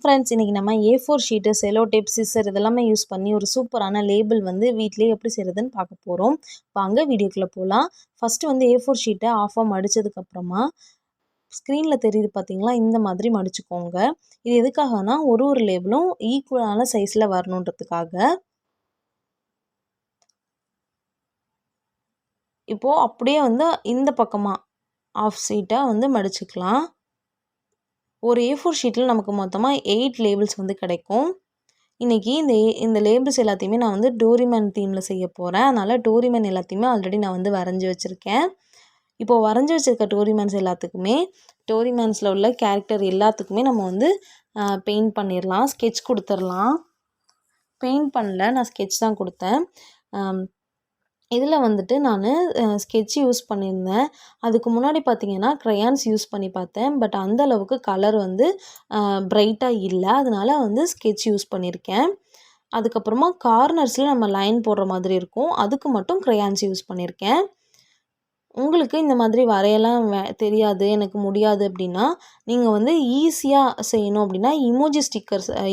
Friends, இன்றைக்கி நம்ம A4 sheet, Sellotape, scissor இதெல்லாமே யூஸ் பண்ணி ஒரு சூப்பரான லேபிள் வந்து வீட்டிலேயே எப்படி செய்கிறதுன்னு பார்க்க போகிறோம். வாங்க வீடியோக்குள்ளே போகலாம். ஃபஸ்ட்டு வந்து A4 ஷீட்டை ஆஃபாக மடித்ததுக்கப்புறமா ஸ்க்ரீனில் தெரியுது பார்த்தீங்களா, இந்த மாதிரி மடிச்சுக்கோங்க. இது எதுக்காகனா ஒரு லேபிளும் ஈக்குவலான சைஸில் வரணுன்றதுக்காக. இப்போது அப்படியே வந்து இந்த பக்கமாக ஆஃப் ஷீட்டை வந்து மடிச்சுக்கலாம். ஒரு A4 ஷீட்டில் நமக்கு மொத்தமாக 8 லேபிள்ஸ் வந்து கிடைக்கும். இன்றைக்கி இந்த லேபிள்ஸ் எல்லாத்தையுமே நான் வந்து டோரிமேன் தீமில் செய்ய போகிறேன். அதனால் டோரிமேன் எல்லாத்தையுமே ஆல்ரெடி நான் வந்து வரைஞ்சி வச்சுருக்கேன். இப்போது வரைஞ்சி வச்சுருக்க டோரிமேன்ஸ் எல்லாத்துக்குமே டோரிமேன்ஸில் உள்ள கேரக்டர் எல்லாத்துக்குமே நம்ம வந்து பெயிண்ட் பண்ணிடலாம். ஸ்கெட்ச் கொடுத்துடலாம். பெயிண்ட் பண்ணல, நான் ஸ்கெட்ச் தான் கொடுத்தேன். இதில் வந்துட்டு நான் ஸ்கெட்ச் யூஸ் பண்ணியிருந்தேன். அதுக்கு முன்னாடி பார்த்திங்கன்னா க்ரையான்ஸ் யூஸ் பண்ணி பார்த்தேன். பட் அந்த அளவுக்கு கலர் வந்து பிரைட்டாக இல்லை. அதனால் வந்து ஸ்கெட்ச் யூஸ் பண்ணியிருக்கேன். அதுக்கப்புறமா கார்னர்ஸில் நம்ம லைன் போடுற மாதிரி இருக்கும். அதுக்கு மட்டும் க்ரையான்ஸ் யூஸ் பண்ணியிருக்கேன். உங்களுக்கு இந்த மாதிரி வரையலாம் தெரியாது, எனக்கு முடியாது அப்படின்னா நீங்கள் வந்து ஈஸியாக செய்யணும் அப்படின்னா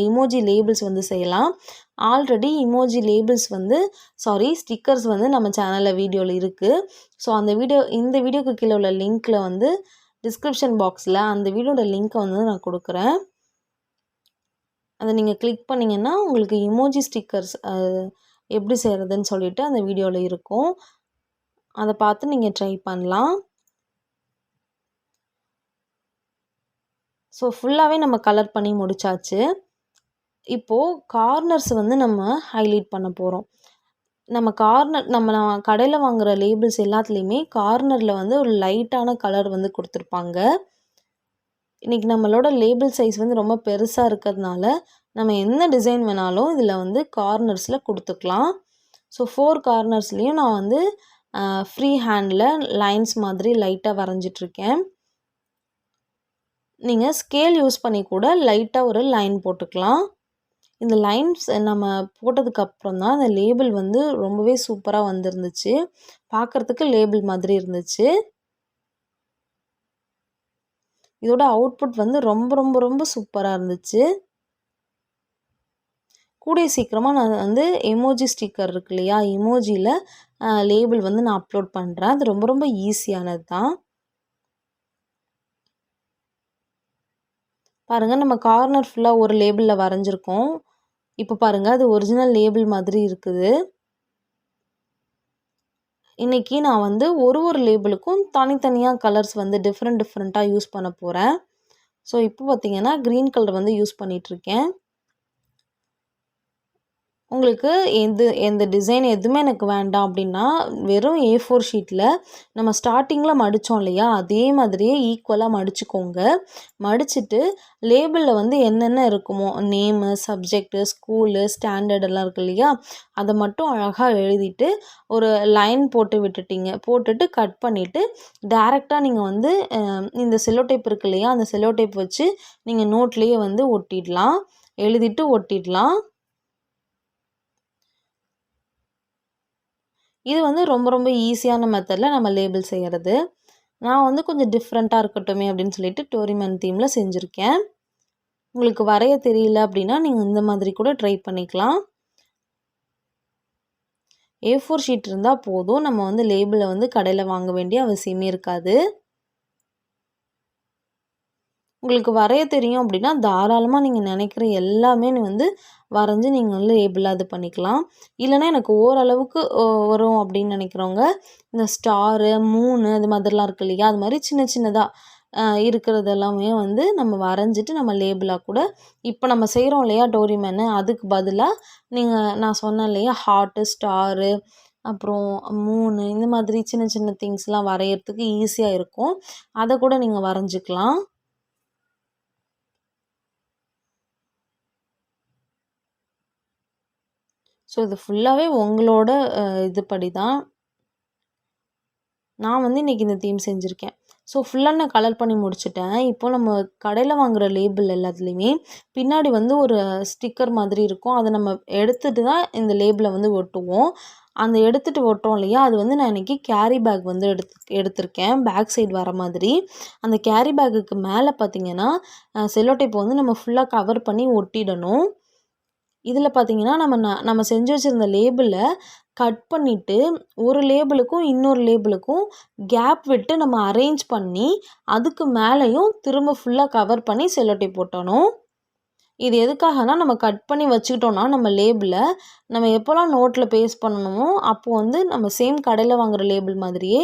இமோஜி லேபிள்ஸ் வந்து செய்யலாம். ஆல்ரெடி இமோஜி லேபிள்ஸ் வந்து ஸ்டிக்கர்ஸ் வந்து நம்ம சேனலில் வீடியோவில் இருக்குது. ஸோ இந்த வீடியோக்கு கீழே உள்ள லிங்க்கில் வந்து டிஸ்கிரிப்ஷன் பாக்ஸில் அந்த வீடியோட லிங்க்கை வந்து நான் கொடுக்குறேன். அதை நீங்கள் கிளிக் பண்ணிங்கன்னா உங்களுக்கு இமோஜி ஸ்டிக்கர்ஸ் எப்படி செய்கிறதுன்னு சொல்லிட்டு அந்த வீடியோவில் இருக்கும். அதை பார்த்து நீங்கள் ட்ரை பண்ணலாம். ஸோ ஃபுல்லாகவே நம்ம கலர் பண்ணி முடித்தாச்சு. இப்போது கார்னர்ஸ் வந்து நம்ம ஹைலைட் பண்ண போகிறோம். நம்ம கடையில் வாங்குகிற லேபிள்ஸ் எல்லாத்துலேயுமே கார்னரில் வந்து ஒரு லைட்டான கலர் வந்து கொடுத்துருப்பாங்க. இன்றைக்கி நம்மளோட லேபிள் சைஸ் வந்து ரொம்ப பெருசாக இருக்கிறதுனால நம்ம என்ன டிசைன் வேணாலும் இதில் வந்து கார்னர்ஸில் கொடுத்துக்கலாம். ஸோ 4 கார்னர்ஸ்லேயும் நான் வந்து ஃப்ரீ ஹேண்டில் லைன்ஸ் மாதிரி லைட்டாக வரைஞ்சிட்ருக்கேன். நீங்கள் ஸ்கேல் யூஸ் பண்ணி கூட லைட்டாக ஒரு லைன் போட்டுக்கலாம். இந்த லைன்ஸ் நம்ம போட்டதுக்கப்புறம் தான் அந்த லேபிள் வந்து ரொம்பவே சூப்பராக வந்துருந்துச்சு. பார்க்குறதுக்கு லேபிள் மாதிரி இருந்துச்சு. இதோட அவுட்புட் வந்து ரொம்ப ரொம்ப ரொம்ப சூப்பராக இருந்துச்சு. கூடிய சீக்கிரமாக நான் வந்து எமோஜி ஸ்டிக்கர் இருக்கு இல்லையா, எமோஜியில் லேபிள் வந்து நான் அப்லோட் பண்ணுறேன். அது ரொம்ப ரொம்ப ஈஸியானது தான். பாருங்கள், நம்ம கார்னர் ஃபுல்லாக ஒரு லேபிளில் வரைஞ்சிருக்கோம். இப்போ பாருங்கள், அது ஒரிஜினல் லேபிள் மாதிரி இருக்குது. இன்றைக்கி நான் வந்து ஒரு லேபிளுக்கும் தனித்தனியாக கலர்ஸ் வந்து டிஃப்ரெண்ட்டாக யூஸ் பண்ண போகிறேன். ஸோ இப்போ பார்த்திங்கன்னா க்ரீன் கலர் வந்து யூஸ் பண்ணிகிட்ருக்கேன். உங்களுக்கு எந்த டிசைன் எதுவுமே எனக்கு வேண்டாம் அப்படின்னா வெறும் A4 ஷீட்டில் நம்ம ஸ்டார்டிங்கில் மடித்தோம் இல்லையா, அதே மாதிரியே ஈக்குவலாக மடிச்சுக்கோங்க. மடிச்சுட்டு லேபிளில் வந்து என்னென்ன இருக்குமோ நேமு, சப்ஜெக்டு, ஸ்கூலு, ஸ்டாண்டர்ட் எல்லாம் இருக்கு இல்லையா, அதை மட்டும் அழகாக எழுதிட்டு ஒரு லைன் போட்டுட்டு கட் பண்ணிவிட்டு டைரெக்டாக நீங்கள் வந்து இந்த செல்லோ டேப் இருக்கு இல்லையா, அந்த செல்லோ டேப் வச்சு நீங்கள் நோட்லேயே வந்து ஒட்டிடலாம், எழுதிட்டு ஒட்டிடலாம். இது வந்து ரொம்ப ரொம்ப ஈஸியான மெத்தடில் நம்ம லேபிள் செய்கிறது. நான் வந்து கொஞ்சம் டிஃப்ரெண்ட்டாக இருக்கட்டுமே அப்படின்னு சொல்லிட்டு டோரிமேன் தீமில் செஞ்சுருக்கேன். உங்களுக்கு வரைய தெரியல அப்படின்னா நீங்கள் இந்த மாதிரி கூட ட்ரை பண்ணிக்கலாம். A4 ஷீட் இருந்தால் போதும், நம்ம வந்து லேபிளை வந்து கடையில் வாங்க வேண்டிய அவசியமே இருக்காது. உங்களுக்கு வரைய தெரியும் அப்படின்னா தாராளமாக நீங்கள் நினைக்கிற எல்லாமே வந்து வரைஞ்சி நீங்கள் வந்து லேபிளாக இது பண்ணிக்கலாம். இல்லைனா எனக்கு ஓரளவுக்கு வரும் அப்படின்னு நினைக்கிறவங்க இந்த ஸ்டாரு, மூணு அது மாதிரிலாம் இருக்கு இல்லையா, அது மாதிரி சின்னதாக இருக்கிறது எல்லாமே வந்து நம்ம வரைஞ்சிட்டு நம்ம லேபிளாக கூட இப்போ நம்ம செய்கிறோம் இல்லையா டோரிமேனு, அதுக்கு பதிலாக நான் சொன்னேன் இல்லையா ஹார்ட்டு, ஸ்டாரு, அப்புறம் மூணு, இந்த மாதிரி சின்ன திங்ஸ்லாம் வரைகிறதுக்கு ஈஸியாக இருக்கும். அதை கூட நீங்கள் வரைஞ்சிக்கலாம். ஸோ இது ஃபுல்லாகவே உங்களோட இதுபடி தான். நான் வந்து இன்றைக்கி இந்த தீம் செஞ்சுருக்கேன். ஸோ ஃபுல்லாக நான் கலர் பண்ணி முடிச்சுட்டேன். இப்போ நம்ம கடையில் வாங்குகிற லேபிள் எல்லாத்துலேயுமே பின்னாடி வந்து ஒரு ஸ்டிக்கர் மாதிரி இருக்கும். அதை நம்ம எடுத்துகிட்டு தான் இந்த லேபிளை வந்து ஒட்டுவோம். அந்த எடுத்துகிட்டு ஒட்டுறோம் இல்லையா, அது வந்து நான் இன்றைக்கி கேரி பேக் வந்து எடுத்திருக்கேன். பேக் சைடு வர மாதிரி. அந்த கேரி பேக்குக்கு மேலே பார்த்திங்கன்னா செல்லோ டேப் வந்து நம்ம ஃபுல்லாக கவர் பண்ணி ஒட்டிடணும். இதில் பார்த்திங்கன்னா நம்ம செஞ்சு வச்சுருந்த லேபிளை கட் பண்ணிவிட்டு ஒரு லேபிளுக்கும் இன்னொரு லேபிளுக்கும் கேப் விட்டு நம்ம அரேஞ்ச் பண்ணி அதுக்கு மேலேயும் திரும்ப ஃபுல்லாக கவர் பண்ணி செல்லோ டேப் ஒட்டணும். இது எதுக்காகனா நம்ம கட் பண்ணி வச்சுக்கிட்டோன்னா நம்ம லேபிளை நம்ம எப்போல்லாம் நோட்டில் பேஸ்ட் பண்ணணுமோ அப்போது வந்து நம்ம சேம் கடையில் வாங்குகிற லேபிள் மாதிரியே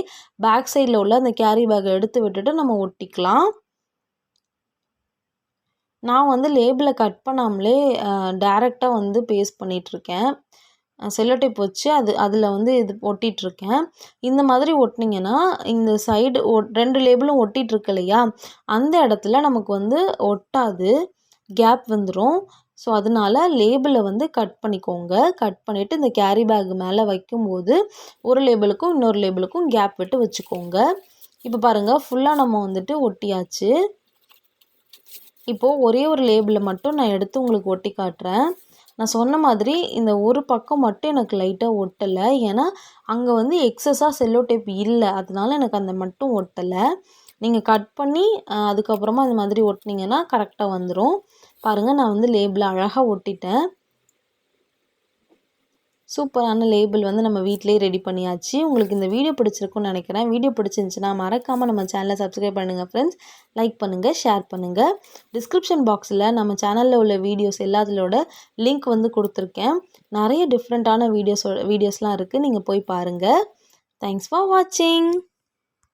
பேக் சைடில் உள்ள அந்த கேரி பேக்கை எடுத்து விட்டுட்டு நம்ம ஒட்டிக்கலாம். நான் வந்து லேபிளை கட் பண்ணாமலே டைரெக்டாக வந்து பேஸ்ட் பண்ணிகிட்ருக்கேன். செல்லோ டேப் வச்சு அதில் வந்து இது ஒட்டிகிட்ருக்கேன். இந்த மாதிரி ஒட்டினீங்கன்னா இந்த சைடு 2 லேபிளும் ஒட்டிகிட்ருக்கு இல்லையா, அந்த இடத்துல நமக்கு வந்து ஒட்டாது, கேப் வந்துடும். ஸோ அதனால லேபிளை வந்து கட் பண்ணிக்கோங்க. கட் பண்ணிவிட்டு இந்த கேரி பேக் மேலே வைக்கும்போது ஒரு லேபிளுக்கும் இன்னொரு லேபிளுக்கும் கேப் விட்டு வச்சுக்கோங்க. இப்போ பாருங்கள் ஃபுல்லாக நம்ம வந்துட்டு ஒட்டியாச்சு. இப்போது ஒரே ஒரு லேபிளை மட்டும் நான் எடுத்து உங்களுக்கு ஒட்டி காட்டுறேன். நான் சொன்ன மாதிரி இந்த ஒரு பக்கம் மட்டும் எனக்கு லைட்டாக ஒட்டலை. ஏன்னா அங்கே வந்து எக்ஸஸாக செல்லோ டேப் இல்லை, அதனால எனக்கு அந்த மட்டும் ஒட்டலை. நீங்கள் கட் பண்ணி அதுக்கப்புறமா இந்த மாதிரி ஒட்டினீங்கன்னா கரெக்டாக வந்துடும். பாருங்கள், நான் வந்து லேபிளை அழகாக ஒட்டிட்டேன். சூப்பரான லேபிள் வந்து நம்ம வீட்டிலேயே ரெடி பண்ணியாச்சு. உங்களுக்கு இந்த வீடியோ பிடிச்சிருக்குன்னு நினைக்கிறேன். வீடியோ பிடிச்சிருந்துச்சுன்னா மறக்காமல் நம்ம சேனலை சப்ஸ்கிரைப் பண்ணுங்கள் ஃப்ரெண்ட்ஸ். லைக் பண்ணுங்கள், ஷேர் பண்ணுங்கள். டிஸ்கிரிப்ஷன் பாக்ஸில் நம்ம சேனலில் உள்ள வீடியோஸ் எல்லாத்திலோட லிங்க் வந்து கொடுத்துருக்கேன். நிறைய டிஃப்ரெண்ட்டான வீடியோஸ்லாம் இருக்குது, நீங்கள் போய் பாருங்கள். தேங்க்ஸ் ஃபார் வாட்சிங்.